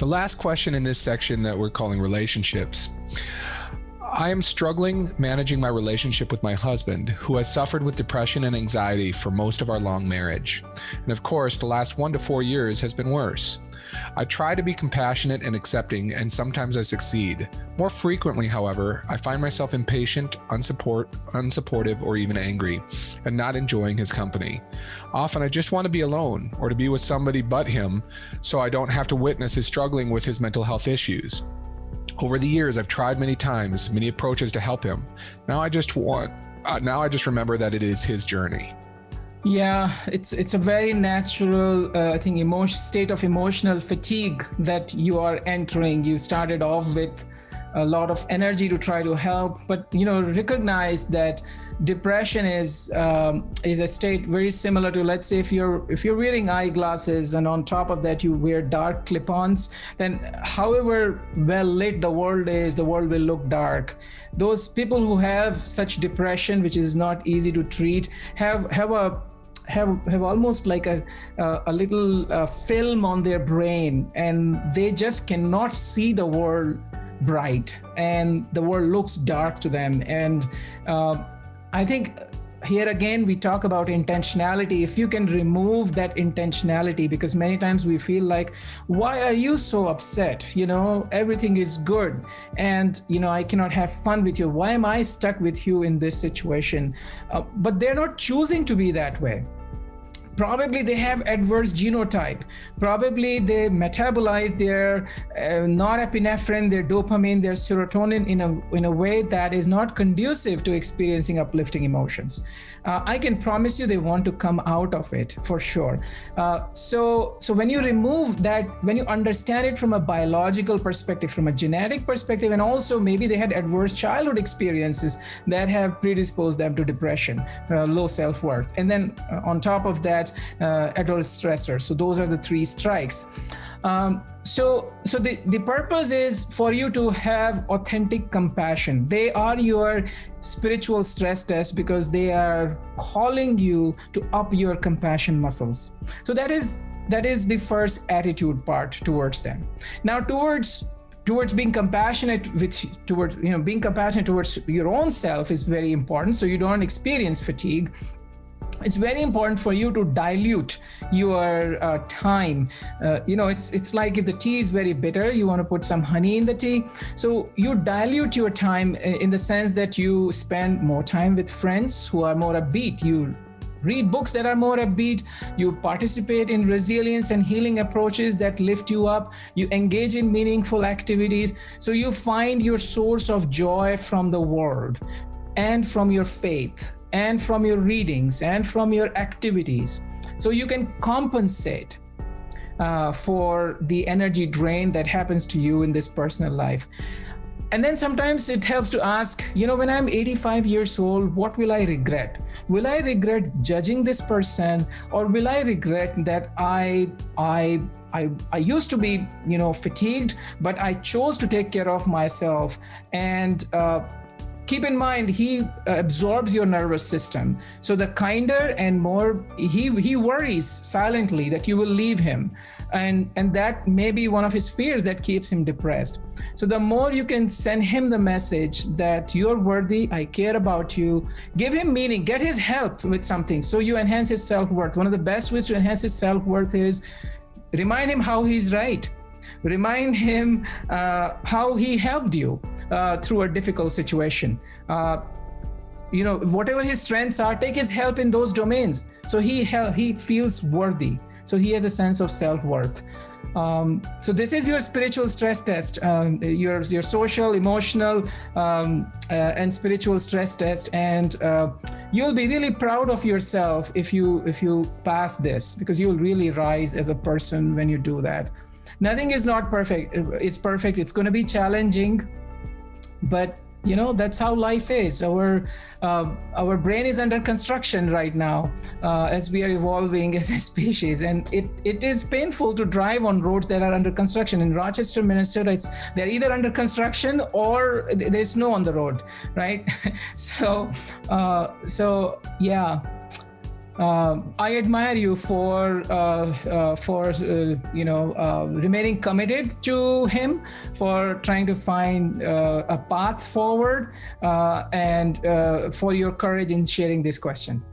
last question in this section that we're calling relationships. I am struggling managing my relationship with my husband, who has suffered with depression and anxiety for most of our long marriage. And of course, the last 1 to 4 years has been worse. I try to be compassionate and accepting, and sometimes I succeed. More frequently, however, I find myself impatient, unsupportive, or even angry, and not enjoying his company. Often I just want to be alone or to be with somebody but him, so I don't have to witness his struggling with his mental health issues. Over the years, I've tried many times, many approaches to help him. Now I just remember that it is his journey. Yeah, it's a very natural, I think, state of emotional fatigue that you are entering. You started off with a lot of energy to try to help, but recognize that depression is a state very similar to, let's say, if you're wearing eyeglasses and on top of that you wear dark clip-ons, then however well lit the world is, the world will look dark. Those people who have such depression, which is not easy to treat, have almost like a little film on their brain, and they just cannot see the world bright, and the world looks dark to them. And I think here again we talk about intentionality. If you can remove that intentionality, because many times we feel like, why are you so upset? Everything is good, and I cannot have fun with you. Why am I stuck with you in this situation? But they're not choosing to be that way. Probably they have adverse genotype. Probably they metabolize their norepinephrine, their dopamine, their serotonin in a way that is not conducive to experiencing uplifting emotions. I can promise you they want to come out of it for sure. So when you remove that, when you understand it from a biological perspective, from a genetic perspective, and also maybe they had adverse childhood experiences that have predisposed them to depression, low self-worth, and then on top of that, adult stressors. So those are the 3 strikes. So the purpose is for you to have authentic compassion. They are your spiritual stress test, because they are calling you to up your compassion muscles. So that is the first attitude part towards them. Now towards being compassionate being compassionate towards your own self is very important, so you don't experience fatigue. It's very important for you to dilute your time. It's like if the tea is very bitter, you want to put some honey in the tea. So you dilute your time in the sense that you spend more time with friends who are more upbeat. You read books that are more upbeat. You participate in resilience and healing approaches that lift you up. You engage in meaningful activities. So you find your source of joy from the world and from your faith and from your readings and from your activities. So you can compensate for the energy drain that happens to you in this personal life. And then sometimes it helps to ask, when I'm 85 years old, what will I regret? Will I regret judging this person, or will I regret that I used to be, fatigued, but I chose to take care of myself? And keep in mind, he absorbs your nervous system. So the kinder and more he worries silently that you will leave him. And that may be one of his fears that keeps him depressed. So the more you can send him the message that you're worthy, I care about you, give him meaning, get his help with something so you enhance his self-worth. One of the best ways to enhance his self-worth is remind him how he's right. Remind him how he helped you through a difficult situation. Whatever his strengths are, take his help in those domains. So he feels worthy. So he has a sense of self-worth. So this is your spiritual stress test, your social, emotional, and spiritual stress test. And you'll be really proud of yourself if you pass this, because you'll really rise as a person when you do that. Nothing is not perfect. It's perfect. It's going to be challenging, but that's how life is. Our brain is under construction right now as we are evolving as a species, and it is painful to drive on roads that are under construction. In Rochester, Minnesota, they're either under construction or there's snow on the road, right? So yeah. I admire you for remaining committed to him, for trying to find a path forward, and for your courage in sharing this question.